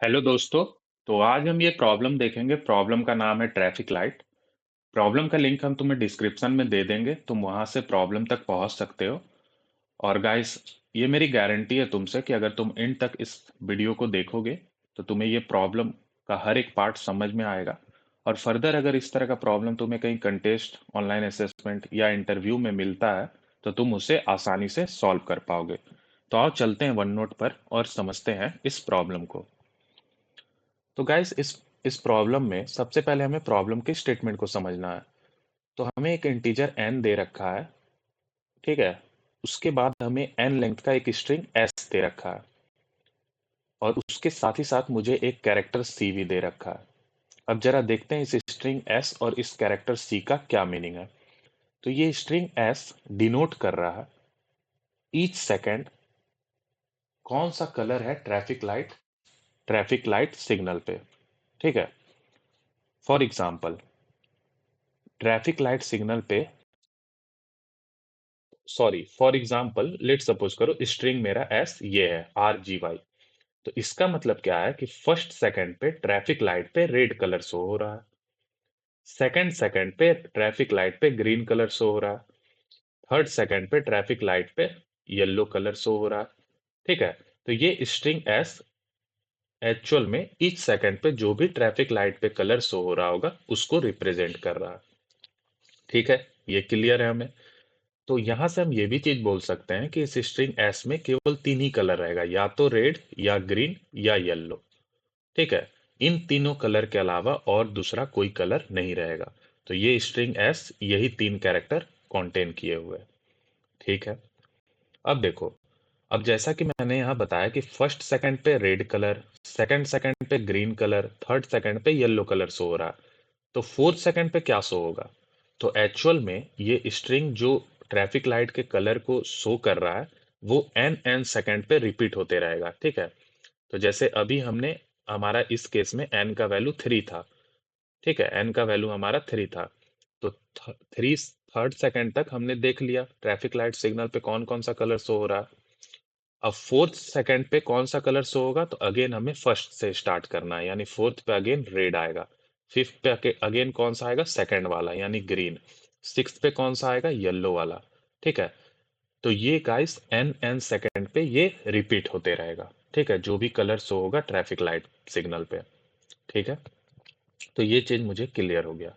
Hello दोस्तों। तो आज हम ये प्रॉब्लम देखेंगे। प्रॉब्लम का नाम है ट्रैफिक लाइट। प्रॉब्लम का लिंक हम तुम्हें डिस्क्रिप्शन में दे देंगे, तुम वहां से प्रॉब्लम तक पहुंच सकते हो। और गाइस, ये मेरी गारंटी है तुमसे कि अगर तुम इन तक इस वीडियो को देखोगे तो तुम्हें ये प्रॉब्लम का हर एक पार्ट समझ में आएगा। और फर्दर अगर इस तरह का प्रॉब्लम तुम्हें कहीं कंटेस्ट, ऑनलाइन असेसमेंट या इंटरव्यू में मिलता है तो तुम उसे आसानी से सॉल्व कर पाओगे। तो आओ चलते हैं वन नोट पर और समझते हैं इस प्रॉब्लम को। तो गाइस, इस प्रॉब्लम में सबसे पहले हमें प्रॉब्लम के स्टेटमेंट को समझना है। तो हमें एक इंटीजर n दे रखा है, ठीक है। उसके बाद हमें n लेंथ का एक स्ट्रिंग s दे रखा है, और उसके साथ ही साथ मुझे एक कैरेक्टर c भी दे रखा है। अब जरा देखते हैं इस स्ट्रिंग s और इस कैरेक्टर c का क्या मीनिंग है। तो ये स्ट्रिंग s डिनोट कर रहा है ईच सेकेंड कौन सा कलर है ट्रैफिक लाइट सिग्नल पे, ठीक है। For example, traffic light signal पे, sorry, for example let suppose करो स्ट्रिंग मेरा एस ये है RGY। तो इसका मतलब क्या है कि फर्स्ट सेकंड पे ट्रैफिक लाइट पे रेड कलर शो हो रहा है, सेकंड सेकंड पे ट्रैफिक लाइट पे ग्रीन कलर शो हो रहा है, थर्ड सेकंड पे ट्रैफिक लाइट पे येलो कलर शो हो रहा है, ठीक है। तो ये स्ट्रिंग एस एक्चुअल में ईच सेकंड पे जो भी ट्रैफिक लाइट पे कलर शो हो रहा होगा उसको रिप्रेजेंट कर रहा है, ठीक है। ये क्लियर है हमें। तो यहां से हम ये भी चीज बोल सकते हैं कि इस स्ट्रिंग एस में केवल तीन ही कलर रहेगा, या तो रेड या ग्रीन या येलो, ठीक है। इन तीनों कलर के अलावा और दूसरा कोई कलर नहीं रहेगा। तो ये स्ट्रिंग एस यही तीन कैरेक्टर कंटेन किए हुए हैं, ठीक है। अब देखो, अब जैसा कि मैंने यहाँ बताया कि फर्स्ट सेकंड पे रेड कलर, सेकंड सेकंड पे ग्रीन कलर, थर्ड सेकंड पे येलो कलर शो हो रहा है, तो फोर्थ सेकंड पे क्या शो होगा। तो एक्चुअल में ये स्ट्रिंग जो ट्रैफिक लाइट के कलर को शो कर रहा है वो एन सेकंड पे रिपीट होते रहेगा, ठीक है। तो जैसे अभी हमने, हमारा इस केस में एन का वैल्यू 3 था, ठीक है। एन का वैल्यू हमारा 3 था। तो 3 थर्ड सेकंड तक हमने देख लिया ट्रैफिक लाइट सिग्नल पे कौन कौन सा कलर शो हो रहा है। अब फोर्थ सेकंड पे कौन सा कलर शो होगा, तो अगेन हमें फर्स्ट से स्टार्ट करना है, यानी फोर्थ पे अगेन रेड आएगा। फिफ्थ पे अगेन कौन सा आएगा, सेकंड वाला यानी ग्रीन। सिक्स्थ पे कौन सा आएगा, येलो वाला, ठीक है। तो ये गाइस एन सेकंड पे ये रिपीट होते रहेगा, ठीक है, जो भी कलर शो होगा ट्रैफिक लाइट सिग्नल पे, ठीक है। तो ये चीज मुझे क्लियर हो गया।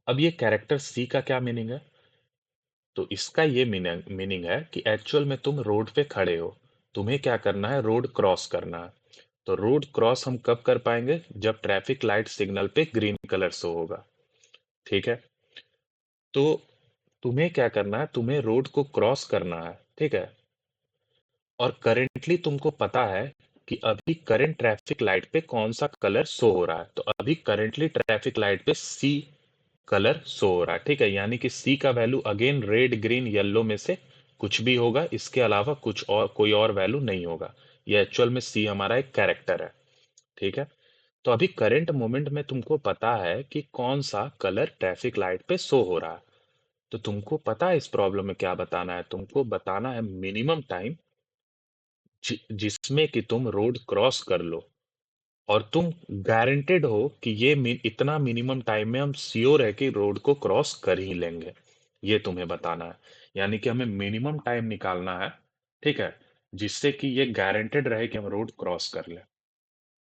अब ये कैरेक्टर सी का क्या मीनिंग है। तो इसका ये मीनिंग है कि एक्चुअल में तुम रोड पे खड़े हो, तुम्हें क्या करना है, रोड क्रॉस करना है। तो रोड क्रॉस हम कब कर पाएंगे, जब ट्रैफिक लाइट सिग्नल पे ग्रीन कलर शो होगा, ठीक है। तो तुम्हें क्या करना है, तुम्हें रोड को क्रॉस करना है, ठीक है। और करेंटली तुमको पता है कि अभी करंट ट्रैफिक लाइट पे कौन सा कलर शो हो रहा है। तो अभी करेंटली ट्रैफिक लाइट पे सी कलर शो हो रहा है, ठीक है। यानी कि सी का value again red green yellow में से कुछ भी होगा, इसके अलावा कुछ और कोई और वैल्यू नहीं होगा। ये एक्चुअल में सी हमारा एक कैरेक्टर है, ठीक है। तो अभी करंट मोमेंट में तुमको पता है कि कौन सा कलर ट्रैफिक लाइट पे शो हो रहा है। तो तुमको पता है इस प्रॉब्लम में क्या बताना है, तुमको बताना है मिनिमम टाइम जिसमें कि तुम रोड क्रॉस कर लो, और तुम गारंटेड हो कि ये इतना मिनिमम टाइम में हम श्योर है कि रोड को क्रॉस कर ही लेंगे। ये तुम्हें बताना है, यानी कि हमें मिनिमम टाइम निकालना है, ठीक है, जिससे कि ये गारंटेड रहे कि हम रोड क्रॉस कर लें,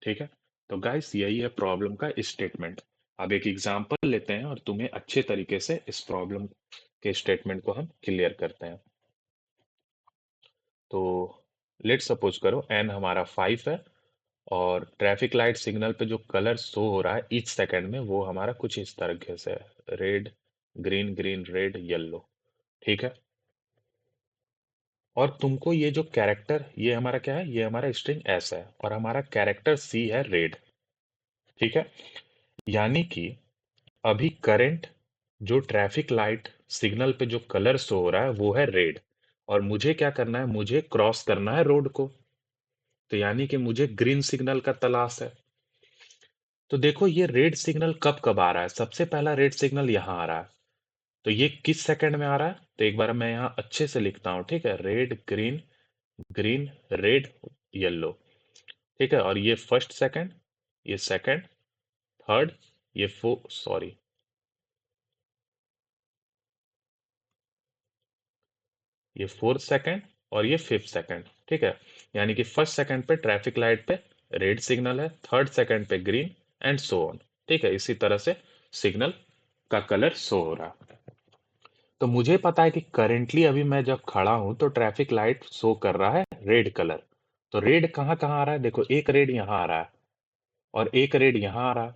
ठीक है। तो गाइस, यही है प्रॉब्लम का स्टेटमेंट। अब एक एग्जांपल लेते हैं और तुम्हें अच्छे तरीके से इस प्रॉब्लम के स्टेटमेंट को हम क्लियर करते हैं। तो लेट सपोज करो एन हमारा 5 है, और ट्रैफिक लाइट सिग्नल पे जो कलर शो हो रहा है ईच सेकंड में वो हमारा कुछ इस तरीके से है, red green green red yellow, ठीक है। और तुमको ये जो कैरेक्टर, ये हमारा क्या है, ये हमारा स्ट्रिंग एस है और हमारा कैरेक्टर सी है रेड, ठीक है। यानी कि अभी करंट जो ट्रैफिक लाइट सिग्नल पे जो कलर शो हो रहा है वो है रेड, और मुझे क्या करना है, मुझे क्रॉस करना है रोड को। तो यानी कि मुझे ग्रीन सिग्नल का तलाश है। तो देखो ये रेड सिग्नल कब कब आ रहा है, सबसे पहला रेड सिग्नल यहाँ आ रहा है। तो ये किस सेकंड में आ रहा है, तो एक बार मैं यहाँ अच्छे से लिखता हूँ, ठीक है। Red green green red yellow. ठीक है? और ये फर्स्ट सेकंड, ये सेकंड, थर्ड, ये फो सॉरी, ये फोर्थ सेकंड और ये फिफ्थ सेकंड, ठीक है? यानी कि फर्स्ट सेकंड पे ट्रैफिक लाइट पे रेड सिग्नल है, थर्ड सेकंड पे ग्रीन एंड सो ऑन, ठीक है? इसी तरह से सिग्नल का कलर शो हो रहा है। तो मुझे पता है कि करेंटली अभी मैं जब खड़ा हूं तो ट्रैफिक लाइट शो कर रहा है रेड कलर। तो रेड कहाँ कहाँ आ रहा है? देखो, एक रेड यहाँ आ रहा है और एक रेड यहाँ आ रहा है।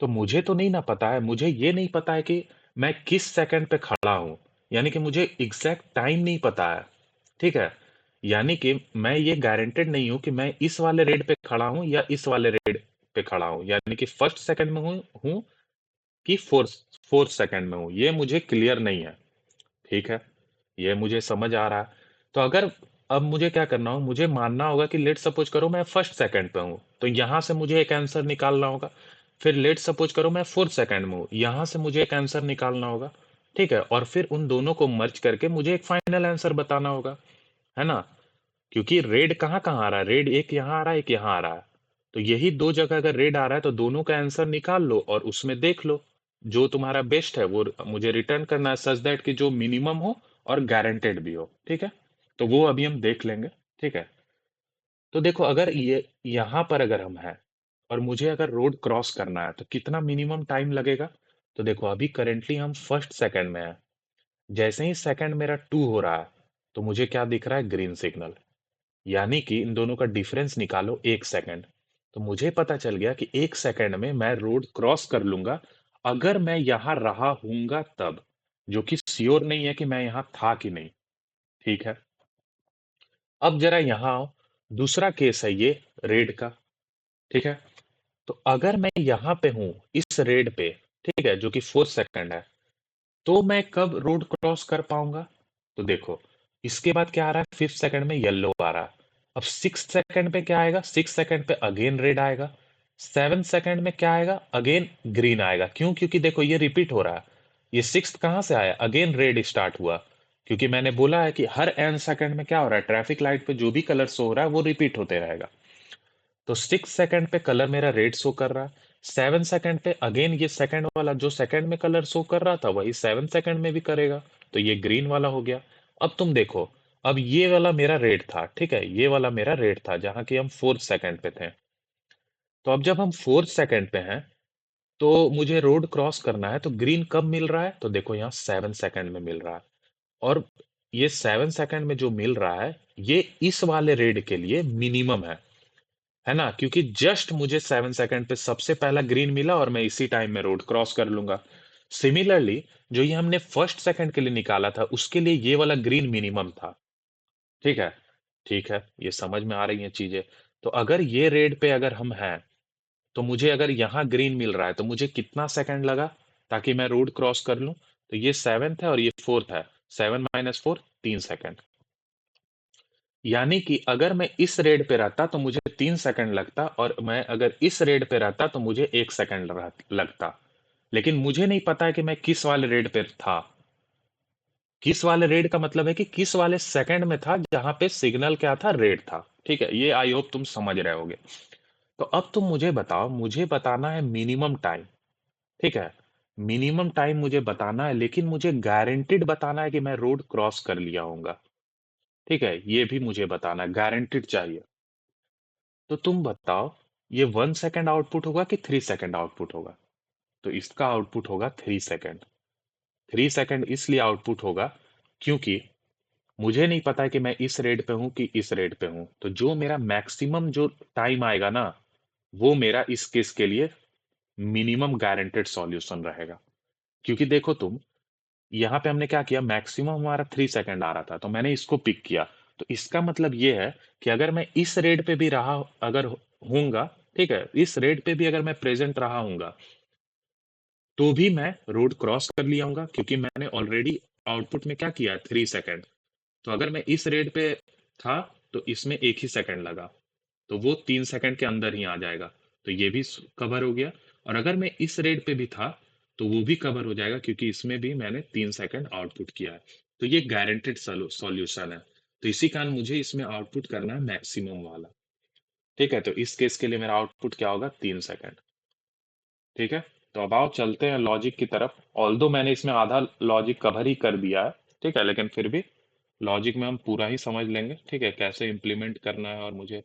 तो मुझे तो नहीं ना पता है, मुझे ये नहीं पता है कि मैं किस सेकंड पे खड़ा हूँ। यानी कि मुझे एग्जैक्ट टाइम नहीं पता है, ठीक है? यानी कि मैं ये गारंटेड नहीं हूँ कि मैं इस वाले रेड पे खड़ा हूँ या इस वाले रेड पे खड़ा हूँ। यानी कि फर्स्ट सेकंड में हूँ कि फोर्थ फोर्थ सेकंड में हूँ, ये मुझे क्लियर नहीं है, ठीक है? ये मुझे समझ आ रहा है। तो अगर अब मुझे क्या करना हो, मुझे मानना होगा कि लेट सपोज करो मैं फर्स्ट सेकंड पे हूँ, तो यहाँ से मुझे एक आंसर निकालना होगा। फिर लेट सपोज करो मैं फोर्थ सेकंड में हूँ, यहाँ से मुझे एक आंसर निकालना होगा, ठीक है? और फिर उन दोनों को मर्ज करके मुझे एक फाइनल आंसर बताना होगा, है ना? क्योंकि रेड कहाँ कहाँ आ रहा है, रेड एक यहाँ आ रहा है, एक यहाँ आ रहा है। तो यही दो जगह अगर रेड आ रहा है तो दोनों का आंसर निकाल लो और उसमें देख लो, जो तुम्हारा बेस्ट है वो मुझे रिटर्न करना है, सच दैट कि जो मिनिमम हो और गारंटेड भी हो, ठीक है? तो वो अभी हम देख लेंगे, ठीक है? तो देखो, अगर ये यहाँ पर अगर हम हैं और मुझे अगर रोड क्रॉस करना है तो कितना मिनिमम टाइम लगेगा? तो देखो, अभी करेंटली हम फर्स्ट सेकंड में हैं। जैसे ही सेकंड मेरा टू हो रहा है तो मुझे क्या दिख रहा है? Green signal. यानी कि इन दोनों का डिफरेंस निकालो, एक सेकंड। तो मुझे पता चल गया कि एक सेकंड में मैं रोड क्रॉस कर लूंगा, अगर मैं यहां रहा हूंगा तब, जो कि श्योर नहीं है कि मैं यहां था कि नहीं, ठीक है? अब जरा यहां आओ, दूसरा केस है ये रेड का, ठीक है? तो अगर मैं यहां पे हूं, इस रेड पे, ठीक है, जो कि फोर्थ सेकंड है, तो मैं कब रोड क्रॉस कर पाऊंगा? तो देखो, इसके बाद क्या आ रहा है? फिफ्थ सेकंड में येलो आ रहा है। अब सिक्स सेकंड पे क्या आएगा? सिक्स सेकंड पे अगेन रेड आएगा। सेवन सेकंड में क्या आएगा? अगेन ग्रीन आएगा। क्यों? क्योंकि देखो, ये रिपीट हो रहा है। ये सिक्स कहां से आया? अगेन रेड स्टार्ट हुआ, क्योंकि मैंने बोला है कि हर एन सेकंड में क्या हो रहा है, ट्रैफिक लाइट पे जो भी कलर शो हो रहा है वो रिपीट होते रहेगा। तो सिक्स सेकंड पे कलर मेरा रेड शो कर रहा है। सेवन सेकंड पे अगेन ये सेकंड वाला जो सेकंड में कलर शो कर रहा था वही सेवन सेकंड में भी करेगा। तो ये ग्रीन वाला हो गया। अब तुम देखो, अब ये वाला मेरा रेड था, ठीक है? ये वाला मेरा रेड था जहां कि हम फोर्थ सेकंड पे थे। तो अब जब हम फोर्थ सेकंड पे हैं तो मुझे रोड क्रॉस करना है, तो ग्रीन कब मिल रहा है? तो देखो, यहाँ सेवन सेकंड में मिल रहा है। और ये सेवन सेकंड में जो मिल रहा है, ये इस वाले रेड के लिए मिनिमम है ना? क्योंकि जस्ट मुझे 7 सेकंड पे सबसे पहला ग्रीन मिला और मैं इसी टाइम में रोड क्रॉस कर लूंगा। सिमिलरली, जो ये हमने फर्स्ट सेकंड के लिए निकाला था उसके लिए ये वाला ग्रीन मिनिमम था, ठीक है? ठीक है, ये समझ में आ रही हैं चीजें? तो अगर ये रेड पे अगर हम हैं, तो मुझे अगर यहाँ ग्रीन मिल रहा है तो मुझे कितना सेकंड लगा ताकि मैं रोड क्रॉस कर लूं? तो ये सेवेंथ है और ये फोर्थ है। Seven minus four, 3 second. यानी कि अगर मैं इस रेड पे रहता तो मुझे 3 सेकंड लगता, और मैं अगर इस रेड पे रहता तो मुझे 1 सेकंड लगता। लेकिन मुझे नहीं पता है कि मैं किस वाले रेड पे था। किस वाले रेड का मतलब है कि किस वाले सेकंड में था जहां पे सिग्नल क्या था? रेड था, ठीक है? ये आई होप तुम समझ रहे होगे। तो अब तुम मुझे बताओ, मुझे बताना है मिनिमम टाइम, ठीक है? मिनिमम टाइम मुझे बताना है, लेकिन मुझे गारंटीड बताना है कि मैं रोड क्रॉस कर लिया होऊंगा, ठीक है? ये भी मुझे बताना है, गारंटीड चाहिए। तो तुम बताओ, ये 1 सेकंड आउटपुट होगा कि 3 सेकंड आउटपुट होगा? तो इसका आउटपुट होगा 3 सेकंड। 3 सेकंड इसलिए आउटपुट होगा क्योंकि मुझे नहीं पता है कि मैं इस रेट पे हूं कि इस रेट पे हूं। तो जो मेरा मैक्सिमम जो टाइम आएगा ना, वो मेरा इस केस के लिए मिनिमम गारंटेड सॉल्यूशन रहेगा। क्योंकि देखो तुम, यहाँ पे हमने क्या किया, मैक्सिमम हमारा 3 सेकंड आ रहा था तो मैंने इसको पिक किया। तो इसका मतलब ये है कि अगर मैं इस रेट पे भी रहा, अगर हूंगा, ठीक है, इस रेट पे भी अगर मैं प्रेजेंट रहा हूंगा, तो भी मैं रोड क्रॉस कर लिया हूंगा, क्योंकि मैंने ऑलरेडी आउटपुट में क्या किया, 3 सेकंड। तो अगर मैं इस रेट पे था तो इसमें एक ही सेकंड लगा, तो वो 3 सेकंड के अंदर ही आ जाएगा। तो ये भी कवर हो गया। और अगर मैं इस रेट पे भी था तो वो भी कवर हो जाएगा, क्योंकि इसमें भी मैंने 3 सेकंड आउटपुट किया है। तो ये गारंटेड सॉल्यूशन है। तो इसी कारण मुझे इसमें आउटपुट करना है मैक्सिमम वाला। ठीक है, तो इस केस के लिए मेरा आउटपुट क्या होगा, 3 सेकंड। ठीक है, तो अब आओ चलते हैं लॉजिक की तरफ। ऑल्दो मैंने इसमें आधा लॉजिक कवर ही कर दिया है, ठीक है, लेकिन फिर भी लॉजिक में हम पूरा ही समझ लेंगे, ठीक है, कैसे इम्प्लीमेंट करना है और मुझे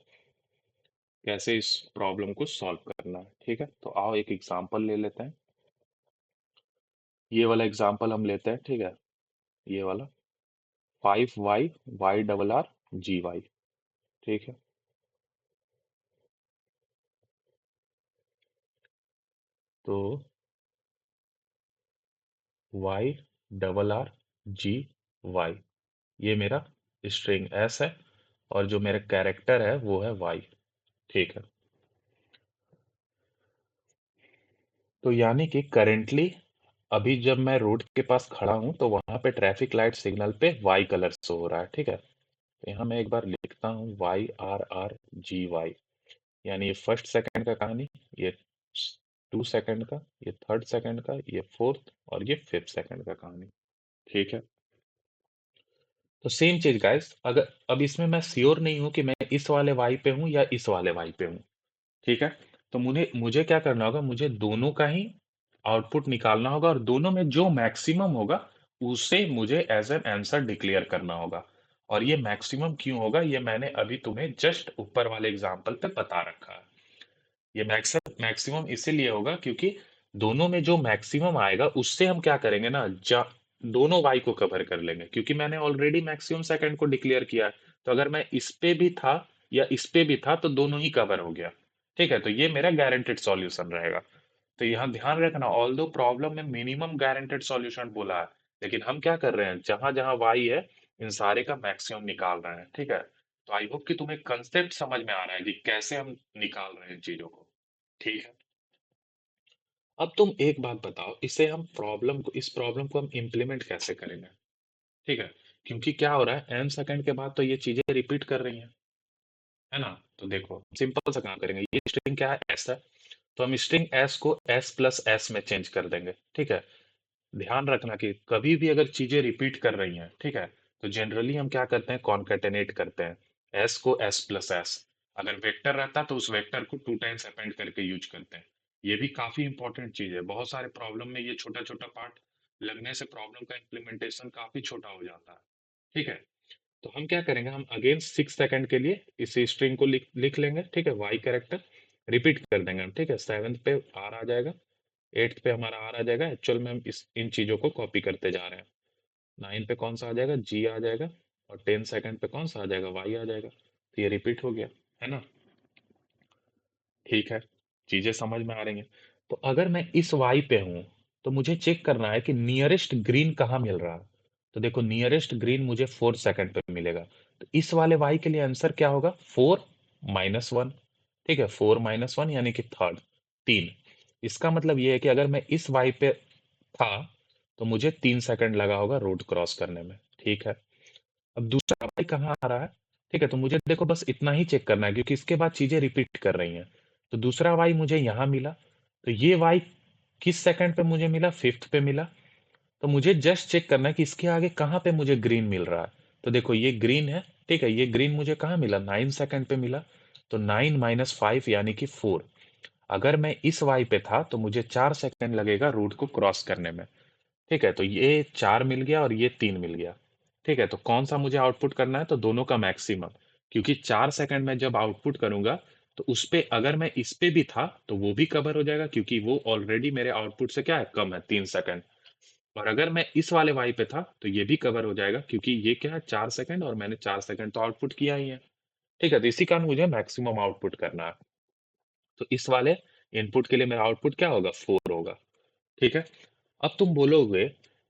कैसे इस प्रॉब्लम को सॉल्व करना है। ठीक है, तो आओ एक एग्जांपल ले लेते हैं। ये वाला एग्जांपल हम लेते हैं, ठीक है, ये वाला 5y y RR GY। ठीक है, तो y RR GY ये मेरा स्ट्रिंग एस है, और जो मेरा कैरेक्टर है वो है वाई। ठीक है, तो यानी कि करेंटली अभी जब मैं रोड के पास खड़ा हूं तो वहां पे ट्रैफिक लाइट सिग्नल पे वाई कलर शो हो रहा है। ठीक है, तो यहाँ मैं एक बार लिखता हूँ YRR GY, यानी ये फर्स्ट सेकंड का कहानी, ये 2 सेकंड का, ये थर्ड सेकंड का, ये फोर्थ और ये फिफ्थ सेकंड का कहानी। ठीक है, तो सेम चीज गाइस, अगर अब इसमें मैं श्योर नहीं हूं कि मैं इस वाले वाई पे हूं या इस वाले वाई पे हूं। ठीक है, तो मुझे मुझे क्या करना होगा, मुझे दोनों का ही आउटपुट निकालना होगा, और दोनों में जो मैक्सिमम होगा उसे मुझे एज एन आंसर डिक्लेयर करना होगा। और ये मैक्सिमम क्यों होगा, ये मैंने अभी तुम्हें जस्ट ऊपर वाले एग्जांपल पे बता रखा है। ये मैक्सिमम इसीलिए होगा क्योंकि दोनों में जो मैक्सिमम आएगा उससे हम क्या करेंगे ना, दोनों वाई को कवर कर लेंगे, क्योंकि मैंने ऑलरेडी मैक्सिमम सेकंड को डिक्लेयर किया है। तो अगर मैं इस पे भी था या इस पे भी था तो दोनों ही कवर हो गया। ठीक है, तो ये मेरा गारंटेड सॉल्यूशन रहेगा। तो यहाँ ध्यान रखना, ऑल दो प्रॉब्लम में मिनिमम गारंटेड सॉल्यूशन बोला है, लेकिन हम क्या कर रहे हैं, जहां जहां वाई है इन सारे का मैक्सिमम निकाल रहे हैं। ठीक है, तो आई होप कि तुम्हें कंसेप्ट समझ में आ रहा है कि कैसे हम निकाल रहे हैं इन चीजों को। ठीक है, अब तुम एक बात बताओ, इसे हम इस प्रॉब्लम को हम इम्प्लीमेंट कैसे करेंगे। ठीक है, क्योंकि क्या हो रहा है, n सेकंड के बाद तो ये चीजें रिपीट कर रही हैं, है ना। तो देखो सिंपल सा काम करेंगे, ये स्ट्रिंग क्या है, s है, तो हम स्ट्रिंग s को s+s में चेंज कर देंगे। ठीक है, ध्यान रखना कि कभी भी अगर चीजें रिपीट कर रही हैं, ठीक है, तो जनरली हम क्या करते हैं, कॉन्केटेनेट करते हैं, s को s+s। अगर वेक्टर रहता तो उस वेक्टर को 2 टाइम्स अपेंड करके यूज करते हैं। ये भी काफी इंपॉर्टेंट चीज है, बहुत सारे प्रॉब्लम में ये छोटा छोटा पार्ट लगने से प्रॉब्लम का इम्प्लीमेंटेशन काफी छोटा हो जाता है। ठीक है, तो हम क्या करेंगे, हम अगेन 6 सेकंड के लिए इस स्ट्रिंग को लिख लेंगे। ठीक है, वाई कैरेक्टर रिपीट कर देंगे हम। ठीक है, सेवन्थ पे आर आ जाएगा, एट्थ पे हमारा आर आ जाएगा, एक्चुअल में हम इन चीजों को कॉपी करते जा रहे हैं। नाइन पे कौन सा आ जाएगा, जी आ जाएगा, और 10 सेकंड पे कौन सा आ जाएगा, वाई आ जाएगा। तो ये रिपीट हो गया, है ना। ठीक है, चीजें समझ में आ रही हैं। तो अगर मैं इस वाई पे हूं तो मुझे चेक करना है कि नियरेस्ट ग्रीन कहाँ मिल रहा है। तो देखो नियरेस्ट ग्रीन मुझे 4 सेकंड पे मिलेगा। तो इस वाले वाई के लिए आंसर क्या होगा, 4-1। ठीक है, 4-1 यानी कि थर्ड, 3। इसका मतलब ये है कि अगर मैं इस वाई पे था तो मुझे 3 सेकंड लगा होगा रोड क्रॉस करने में। ठीक है, अब दूसरा वाई कहाँ आ रहा है। ठीक है, तो मुझे देखो बस इतना ही चेक करना है, क्योंकि इसके बाद चीजें रिपीट कर रही हैं। तो दूसरा वाई मुझे यहाँ मिला, तो ये वाई किस सेकंड पे मुझे मिला, फिफ्थ पे मिला। तो मुझे जस्ट चेक करना है कि इसके आगे कहाँ पे मुझे ग्रीन मिल रहा है। तो देखो ये ग्रीन है, ठीक है, ये ग्रीन मुझे कहाँ मिला, 9 सेकंड पे मिला। तो 9-5 यानी कि 4। अगर मैं इस वाई पे था तो मुझे 4 सेकंड लगेगा रोड को क्रॉस करने में। ठीक है, तो ये 4 मिल गया और ये 3 मिल गया। ठीक है, तो कौन सा मुझे आउटपुट करना है, तो दोनों का मैक्सिमम, क्योंकि 4 सेकंड में जब आउटपुट करूंगा तो उस पे अगर मैं इस पे भी था तो वो भी कवर हो जाएगा, क्योंकि वो ऑलरेडी मेरे आउटपुट से क्या है, कम है, 3 सेकंड। और अगर मैं इस वाले वाई पे था तो ये भी कवर हो जाएगा, क्योंकि ये क्या है, 4 सेकंड, और मैंने 4 सेकंड तो आउटपुट किया ही है। ठीक है, तो इसी कारण मुझे मैक्सिमम आउटपुट करना है। तो इस वाले इनपुट के लिए मेरा आउटपुट क्या होगा, 4 होगा। ठीक है, अब तुम बोलोगे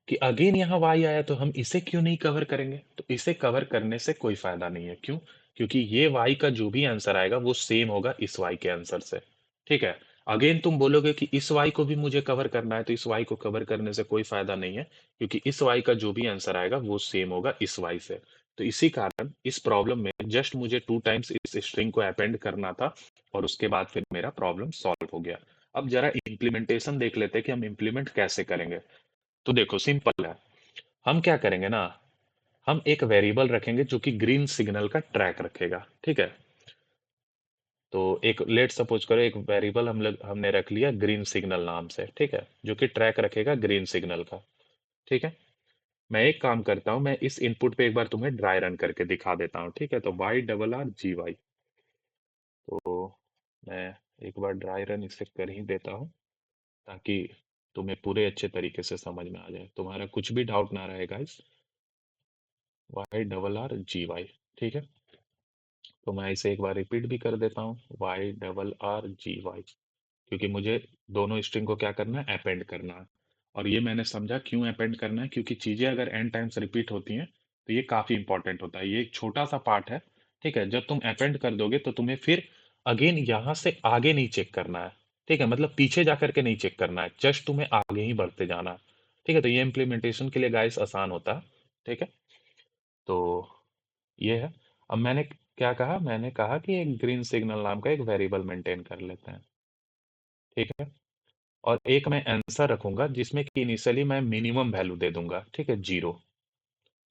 कि अगेन यहाँ वाई आया तो हम इसे क्यों नहीं कवर करेंगे। तो इसे कवर करने से कोई फायदा नहीं है, क्यों, क्योंकि ये वाई का जो भी आंसर आएगा वो सेम होगा इस वाई के आंसर से। ठीक है, अगेन तुम बोलोगे कि इस वाई को भी मुझे कवर करना है, तो इस वाई को कवर करने से कोई फायदा नहीं है, क्योंकि इस वाई का जो भी आंसर आएगा वो सेम होगा इस वाई से। तो इसी कारण इस प्रॉब्लम में जस्ट मुझे 2 टाइम्स इस स्ट्रिंग को अपेंड करना था, और उसके बाद फिर मेरा प्रॉब्लम सॉल्व हो गया। अब जरा इम्प्लीमेंटेशन देख लेते हैं कि हम इम्प्लीमेंट कैसे करेंगे। तो देखो सिंपल है, हम क्या करेंगे ना, हम एक वेरिएबल रखेंगे जो कि ग्रीन सिग्नल का ट्रैक रखेगा। ठीक है, तो एक लेट सपोज करो एक वेरिएबल हमने रख लिया ग्रीन सिग्नल नाम से, ठीक है, जो कि ट्रैक रखेगा ग्रीन सिग्नल का। ठीक है, मैं एक काम करता हूँ, मैं इस इनपुट पे एक बार तुम्हें ड्राई रन करके दिखा देता हूँ। ठीक है, तो YRRGY, तो मैं एक बार ड्राई रन इसे कर ही देता हूँ ताकि तुम्हें पूरे अच्छे तरीके से समझ में आ जाए, तुम्हारा कुछ भी डाउट ना रहे गाइस। YRRGY, ठीक है, तो मैं इसे एक बार रिपीट भी कर देता हूँ, YRRGY, क्योंकि मुझे दोनों स्ट्रिंग को क्या करना है, अपेंड करना है। और ये मैंने समझा क्यों अपेंड करना है, क्योंकि चीजें अगर n टाइम्स रिपीट होती हैं तो ये काफी इंपॉर्टेंट होता है। ये एक छोटा सा पार्ट है, ठीक है, जब तुम अपेंड कर दोगे तो तुम्हें फिर अगेन यहाँ से आगे नहीं चेक करना है। ठीक है, मतलब पीछे जा करके नहीं चेक करना है, जस्ट तुम्हें आगे ही बढ़ते जाना है। ठीक है, तो ये इम्प्लीमेंटेशन के लिए गाइस आसान होता है। ठीक है, तो ये है। अब मैंने क्या कहा, मैंने कहा कि एक ग्रीन सिग्नल नाम का एक वेरिएबल मेंटेन कर लेते हैं। ठीक है, और एक मैं आंसर रखूंगा जिसमें कि इनिशियली मैं मिनिमम वैल्यू दे दूंगा, ठीक है, 0,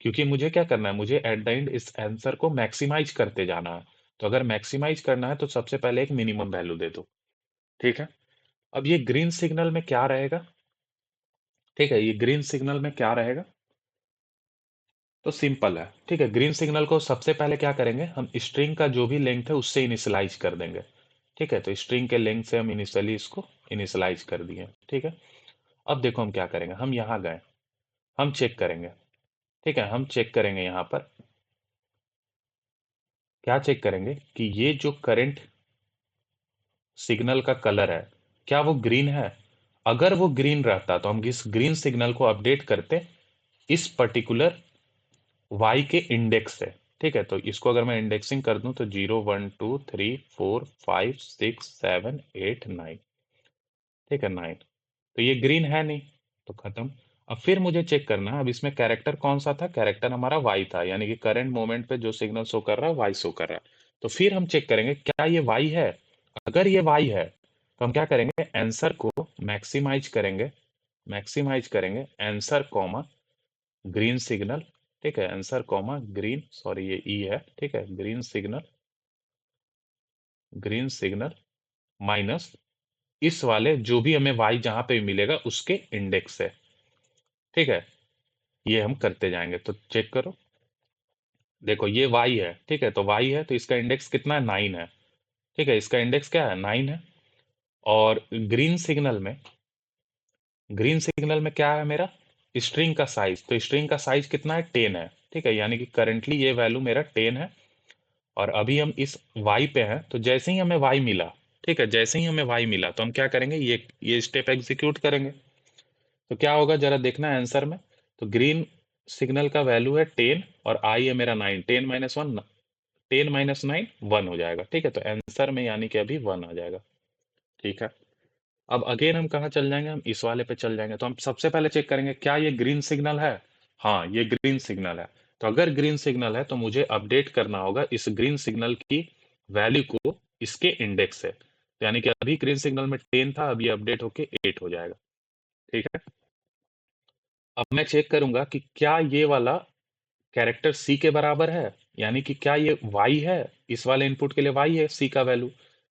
क्योंकि मुझे क्या करना है, मुझे एट द एंड इस आंसर को मैक्सिमाइज करते जाना है। तो अगर मैक्सिमाइज करना है तो सबसे पहले एक मिनिमम वैल्यू दे दो। ठीक है, अब ये ग्रीन सिग्नल में क्या रहेगा, ठीक है, ये ग्रीन सिग्नल में क्या रहेगा, तो सिंपल है। ठीक है, ग्रीन सिग्नल को सबसे पहले क्या करेंगे, हम स्ट्रिंग का जो भी लेंथ है उससे इनिशियलाइज कर देंगे। ठीक है, तो स्ट्रिंग के लेंथ से हम इनिशियली इसको इनिशियलाइज कर दिए। ठीक है, अब देखो हम क्या करेंगे, हम यहाँ गए, हम चेक करेंगे। ठीक है, हम चेक करेंगे यहाँ पर, क्या चेक करेंगे कि ये जो करंट सिग्नल का कलर है क्या वो ग्रीन है। अगर वो ग्रीन रहता तो हम इस ग्रीन सिग्नल को अपडेट करते इस पर्टिकुलर y के इंडेक्स से। ठीक है, तो इसको अगर मैं इंडेक्सिंग कर दूं तो 0 1 2 3 4 5 6 7 8 9, ठीक है, 9, तो ये ग्रीन है नहीं, तो खत्म। अब फिर मुझे चेक करना है, अब इसमें कैरेक्टर कौन सा था, कैरेक्टर हमारा वाई था, यानी कि करंट मोमेंट पे जो सिग्नल शो कर रहा है वाई शो कर रहा है। तो फिर हम चेक करेंगे क्या ये वाई है। अगर ये वाई है तो हम क्या करेंगे, आंसर को मैक्सिमाइज करेंगे, मैक्सिमाइज करेंगे आंसर कॉमा ग्रीन सिग्नल। ठीक है, आंसर कॉमा ग्रीन, सॉरी ये ई है, ठीक है, green signal, green signal minus इस वाले जो भी हमें वाई जहां पे मिलेगा उसके इंडेक्स से। ठीक है, ये हम करते जाएंगे, तो चेक करो, देखो ये y है, ठीक है, तो y है तो इसका इंडेक्स कितना है, 9 है। ठीक है, इसका इंडेक्स क्या है, 9 है। और ग्रीन सिग्नल में, ग्रीन सिग्नल में क्या है मेरा, स्ट्रिंग का साइज, तो स्ट्रिंग का साइज कितना है, 10 है। ठीक है, यानी कि करंटली ये वैल्यू मेरा 10 है। और अभी हम इस y पे हैं, तो जैसे ही हमें y मिला, ठीक है, जैसे ही हमें y मिला तो हम क्या करेंगे, ये स्टेप एग्जीक्यूट करेंगे। तो क्या होगा जरा देखना है आंसर में, तो ग्रीन सिग्नल का वैल्यू है 10 और आई है मेरा 9, 10 - 1, 10 - 9 1 हो जाएगा। ठीक है, तो आंसर में यानी कि अभी 1 आ जाएगा। ठीक है, अब अगेन हम कहाँ चल जाएंगे, हम इस वाले पे चल जाएंगे, तो हम सबसे पहले चेक करेंगे क्या ये ग्रीन सिग्नल है। हाँ, ये ग्रीन सिग्नल है। तो अगर ग्रीन सिग्नल है तो मुझे अपडेट करना होगा इस ग्रीन सिग्नल की वैल्यू को इसके इंडेक्स से, तो यानी कि अभी ग्रीन सिग्नल में 10 था, अभी अपडेट होके 8 हो जाएगा। ठीक है, अब मैं चेक करूंगा कि क्या ये वाला कैरेक्टर सी के बराबर है, यानी कि क्या ये वाई है, इस वाले इनपुट के लिए वाई है सी का वैल्यू।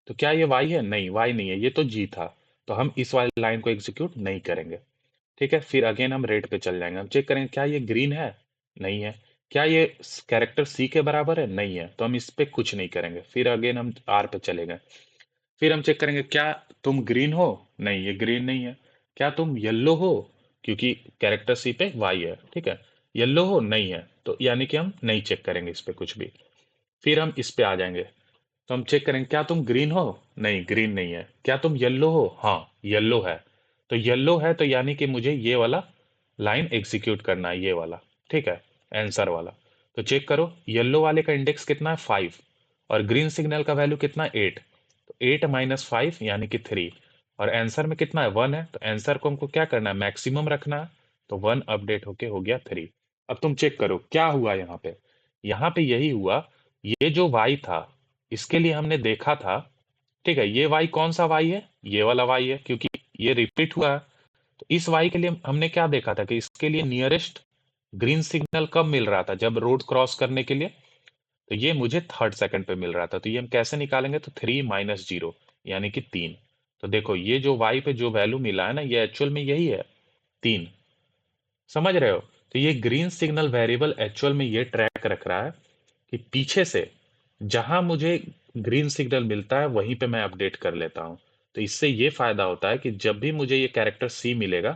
तो क्या ये वाई है, नहीं वाई नहीं है, ये तो जी था। तो हम इस वाली लाइन को एग्जीक्यूट नहीं करेंगे। ठीक है, फिर अगेन हम रेड पे चल जाएंगे, हम चेक करेंगे क्या ये ग्रीन है, नहीं है। क्या ये कैरेक्टर सी के बराबर है, नहीं है, तो हम इस पे कुछ नहीं करेंगे, फिर अगेन हम आर पे चले गए। फिर हम चेक करेंगे क्या तुम ग्रीन हो, नहीं ये ग्रीन नहीं है। क्या तुम येलो हो, क्योंकि कैरेक्टर सी पे वाई है, ठीक है, येलो हो, नहीं है, तो यानी कि हम नहीं चेक करेंगे इस पे कुछ भी। फिर हम इस पे आ जाएंगे, तो हम चेक करेंगे क्या तुम ग्रीन हो, नहीं ग्रीन नहीं है। क्या तुम येलो हो, हाँ येलो है। तो येलो है तो यानी कि मुझे ये वाला लाइन एग्जीक्यूट करना है, ये वाला, ठीक है, आंसर वाला। तो चेक करो येलो वाले का इंडेक्स कितना है, 5, और ग्रीन सिग्नल का वैल्यू कितना है, 8, तो 8 - 5 यानी कि 3, और आंसर में कितना है, 1 है, तो आंसर को हमको क्या करना है, मैक्सिमम रखना है। तो 1 अपडेट होके हो गया 3। अब तुम चेक करो क्या हुआ यहाँ पे, यहाँ पे यही हुआ, ये जो y था इसके लिए हमने देखा था, ठीक है, ये y कौन सा y है, ये वाला y है, क्योंकि ये रिपीट हुआ है। तो इस y के लिए हमने क्या देखा था कि इसके लिए नियरेस्ट ग्रीन सिग्नल कब मिल रहा था, जब रोड क्रॉस करने के लिए तो ये मुझे थर्ड सेकंड पे मिल रहा था, तो ये हम कैसे निकालेंगे, तो 3 - 0 यानी कि 3। तो देखो ये जो y पे जो वैल्यू मिला है ना, ये एक्चुअल में यही है, 3। समझ रहे हो? तो ये ग्रीन सिग्नल वेरिएबल एक्चुअल में ये ट्रैक रख रहा है कि पीछे से जहां मुझे ग्रीन सिग्नल मिलता है वहीं पे मैं अपडेट कर लेता हूं। तो इससे ये फायदा होता है कि जब भी मुझे ये कैरेक्टर सी मिलेगा,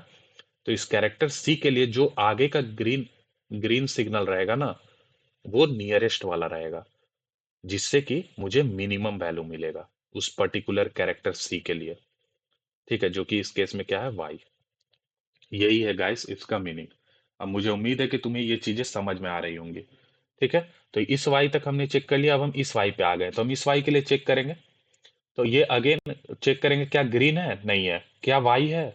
तो इस कैरेक्टर सी के लिए जो आगे का ग्रीन ग्रीन सिग्नल रहेगा ना, वो नियरेस्ट वाला रहेगा, जिससे कि मुझे मिनिमम वैल्यू मिलेगा उस पर्टिकुलर कैरेक्टर सी के लिए। ठीक है, जो कि इस केस में क्या है, वाई। यही है गाइस इसका मीनिंग। अब मुझे उम्मीद है कि तुम्हें ये चीजें समझ में आ रही होंगी। ठीक है, तो इस वाई तक हमने चेक कर लिया, अब हम इस वाई पे आ गए, तो हम इस वाई के लिए चेक करेंगे। तो ये अगेन चेक करेंगे, क्या ग्रीन है, नहीं है, क्या वाई है,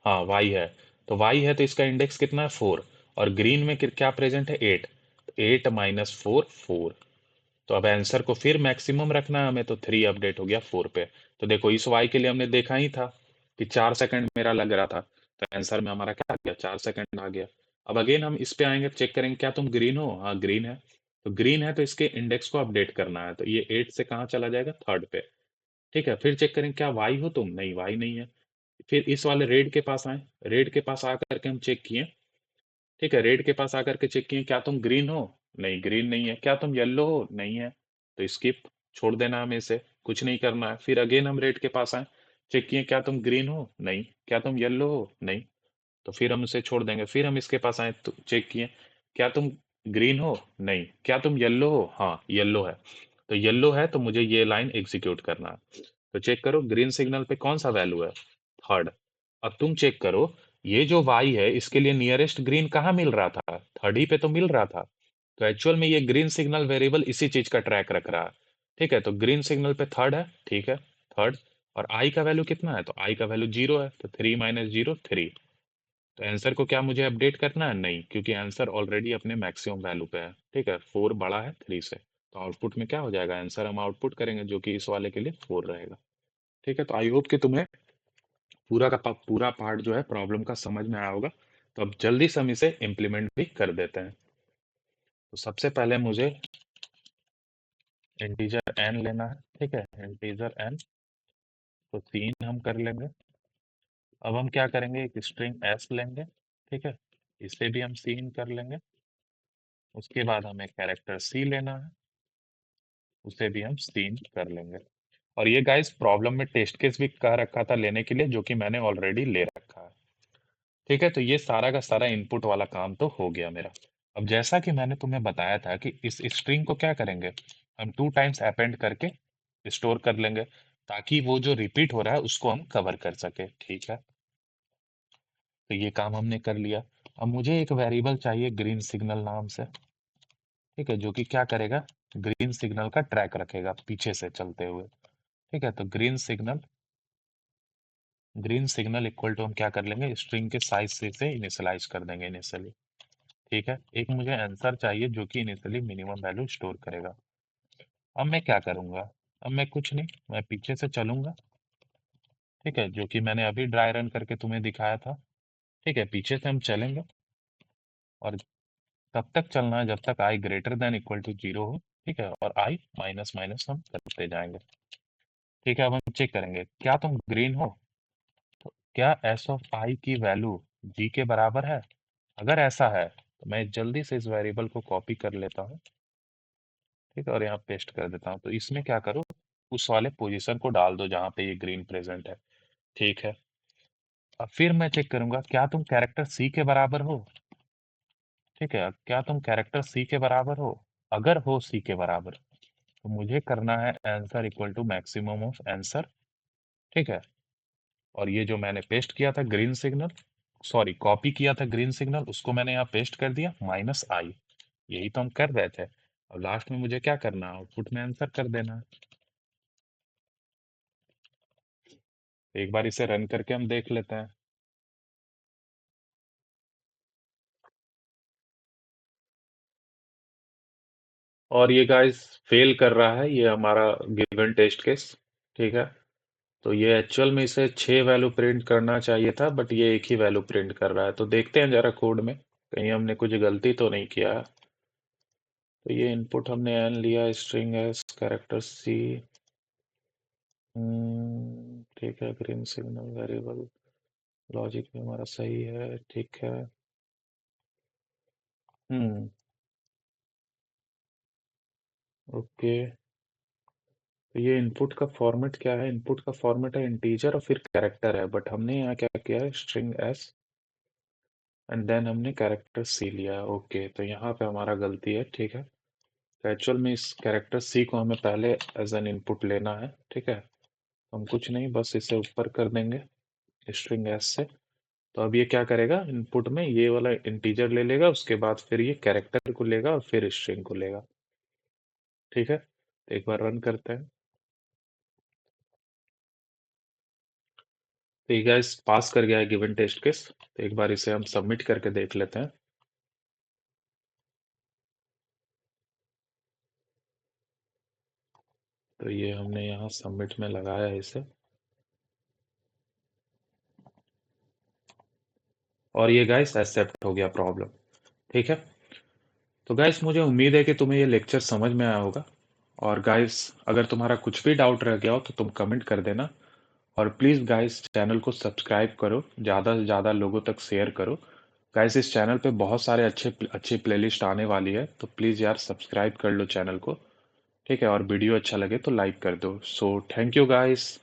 हाँ वाई है। तो वाई है तो इसका इंडेक्स कितना है, 4। और ग्रीन में क्या प्रेजेंट है, 8। 8 - 4 4। तो अब आंसर को फिर मैक्सिमम रखना है हमें, तो 3 अपडेट हो गया 4 पे। तो देखो इस वाई के लिए हमने देखा ही था कि 4 सेकंड मेरा लग रहा था, तो आंसर में हमारा क्या आ गया, 4 सेकंड आ गया। अब अगेन हम इस पे आएंगे, चेक करेंगे क्या तुम ग्रीन हो, हाँ ग्रीन है। तो ग्रीन है तो इसके इंडेक्स को अपडेट करना है, तो ये 8 से कहाँ चला जाएगा, थर्ड पे। ठीक है, फिर चेक करेंगे क्या वाई हो तुम, नहीं वाई नहीं है। फिर इस वाले रेड के पास आए, रेड के पास आकर के हम चेक किए। ठीक है, रेड के पास आकर के चेक किए, क्या तुम ग्रीन हो, नहीं ग्रीन नहीं है। क्या तुम येलो हो, नहीं है। तो स्किप, छोड़ देना हमें इसे, कुछ नहीं करना है। फिर अगेन हम रेड के पास आए, चेक किए, क्या तुम ग्रीन हो, नहीं। क्या तुम येलो हो, नहीं। तो फिर हम इसे छोड़ देंगे। फिर हम इसके पास आए तो चेक किए, क्या तुम ग्रीन हो, नहीं। क्या तुम येलो हो, हाँ येलो है। तो येलो है तो मुझे ये लाइन एग्जीक्यूट करना है। तो चेक करो ग्रीन सिग्नल पे कौन सा वैल्यू है, थर्ड। अब तुम चेक करो, ये जो y है इसके लिए नियरेस्ट ग्रीन कहाँ मिल रहा था, थर्ड ही पे तो मिल रहा था। तो एक्चुअल में ये ग्रीन सिग्नल वेरिएबल इसी चीज का ट्रैक रख रहा है। ठीक है, तो ग्रीन सिग्नल पे थर्ड है, ठीक है, थर्ड। और आई का वैल्यू कितना है, तो आई का वैल्यू 0 है, तो 3 - 0 3। तो आंसर को क्या मुझे अपडेट करना है, नहीं, क्योंकि आंसर ऑलरेडी अपने मैक्सिमम वैल्यू पे है। ठीक है, 4 बड़ा है 3 से, तो आउटपुट में क्या हो जाएगा, आंसर हम आउटपुट करेंगे जो कि इस वाले के लिए 4 रहेगा। ठीक है, तो आई होप कि तुम्हें पूरा पार्ट जो है प्रॉब्लम का समझ में आया होगा। तो अब जल्दी से हम इसे इम्प्लीमेंट भी कर देते हैं। तो सबसे पहले मुझे इंटीजर n लेना है। ठीक है, इंटीजर n, तो 3 हम कर लेंगे। अब हम क्या करेंगे, एक स्ट्रिंग s लेंगे। ठीक है, इसे भी हम सीन कर लेंगे। उसके बाद हमें कैरेक्टर c लेना है, उसे भी हम सीन कर लेंगे। और ये गाइस प्रॉब्लम में टेस्ट केस भी कह रखा था लेने के लिए, जो कि मैंने ऑलरेडी ले रखा है। ठीक है, तो ये सारा का सारा इनपुट वाला काम तो हो गया मेरा। अब जैसा कि मैंने तुम्हें बताया था कि इस स्ट्रिंग को क्या करेंगे, हम 2 टाइम्स अपेंड करके स्टोर कर लेंगे, ताकि वो जो रिपीट हो रहा है उसको हम कवर कर सके। ठीक है, तो ये काम हमने कर लिया। अब मुझे एक वेरिएबल चाहिए ग्रीन सिग्नल नाम से। ठीक है, जो कि क्या करेगा, ग्रीन सिग्नल का ट्रैक रखेगा पीछे से चलते हुए। ठीक है, तो ग्रीन सिग्नल इक्वल टू हम क्या कर लेंगे, स्ट्रिंग के साइज से इनिशियलाइज कर देंगे इनिशियली। ठीक है, एक मुझे आंसर चाहिए जो कि इनिशियली मिनिमम वैल्यू स्टोर करेगा। अब मैं क्या करूंगा, अब मैं कुछ नहीं, मैं पीछे से चलूंगा। ठीक है, जो कि मैंने अभी ड्राई रन करके तुम्हें दिखाया था। ठीक है, पीछे से हम चलेंगे, और तब तक चलना है जब तक आई ग्रेटर देन इक्वल टू 0 हो। ठीक है, और आई माइनस माइनस हम करते जाएंगे। ठीक है, अब हम चेक करेंगे, क्या तुम ग्रीन हो, तो क्या एस ऑफ आई की वैल्यू जी के बराबर है। अगर ऐसा है तो मैं जल्दी से इस वेरिएबल को कॉपी कर लेता हूँ। ठीक है, और यहाँ पेस्ट कर देता हूँ। तो इसमें क्या करो, उस वाले पोजीशन को डाल दो जहाँ पे ये ग्रीन प्रेजेंट है। ठीक है, अब फिर मैं चेक करूंगा, क्या तुम कैरेक्टर सी के बराबर हो। ठीक है, क्या तुम कैरेक्टर सी के बराबर हो। अगर हो सी के बराबर, तो मुझे करना है answer equal to maximum of answer. ठीक है, और ये जो मैंने पेस्ट किया था ग्रीन सिग्नल, सॉरी कॉपी किया था ग्रीन सिग्नल, उसको मैंने यहाँ पेस्ट कर दिया माइनस आई। यही तो हम कर रहे थे। अब लास्ट में मुझे क्या करना है, आउटपुट में आंसर कर देना है। एक बार इसे रन करके हम देख लेते हैं। और ये गाइस फेल कर रहा है, ये हमारा गिवन टेस्ट केस। ठीक है, तो ये एक्चुअल में इसे 6 वैल्यू प्रिंट करना चाहिए था, बट ये एक ही वैल्यू प्रिंट कर रहा है। तो देखते हैं जरा कोड में कहीं हमने कुछ गलती तो नहीं किया है। तो ये इनपुट हमने एन लिया, स्ट्रिंग एस, कैरेक्टर सी। ठीक है, ग्रीन सिग्नल वेरिएबल, लॉजिक भी हमारा सही है, ठीक है। हम्म। ओके। तो ये इनपुट का फॉर्मेट क्या है? इनपुट का फॉर्मेट है इंटीजर और फिर कैरेक्टर है, बट हमने यहाँ क्या किया है, स्ट्रिंग एस एंड देन हमने कैरेक्टर सी लिया है। ओके, तो यहाँ पे हमारा गलती है, ठीक है। तो एक्चुअल में इस कैरेक्टर सी को हमें पहले एज एन इनपुट लेना है, ठीक है। हम कुछ नहीं, बस इसे ऊपर कर देंगे स्ट्रिंग एस से। तो अब ये क्या करेगा, इनपुट में ये वाला इंटीजर ले लेगा, उसके बाद फिर ये कैरेक्टर को लेगा और फिर स्ट्रिंग को लेगा, ठीक है। तो एक बार रन करते हैं। तो ये गाइस पास कर गया है गिवन टेस्ट केस। तो एक बार इसे हम सबमिट करके देख लेते हैं। तो ये हमने यहाँ सबमिट में लगाया है इसे, और ये गाइस एक्सेप्ट हो गया प्रॉब्लम, ठीक है। तो गाइस मुझे उम्मीद है कि तुम्हें ये लेक्चर समझ में आया होगा। और गाइस अगर तुम्हारा कुछ भी डाउट रह गया हो तो तुम कमेंट कर देना। और प्लीज़ गाइस चैनल को सब्सक्राइब करो, ज़्यादा से ज़्यादा लोगों तक शेयर करो। गाइस इस चैनल पे बहुत सारे अच्छे अच्छी प्लेलिस्ट आने वाली है, तो प्लीज़ यार सब्सक्राइब कर लो चैनल को, ठीक है। और वीडियो अच्छा लगे तो लाइक कर दो। So thank you guys.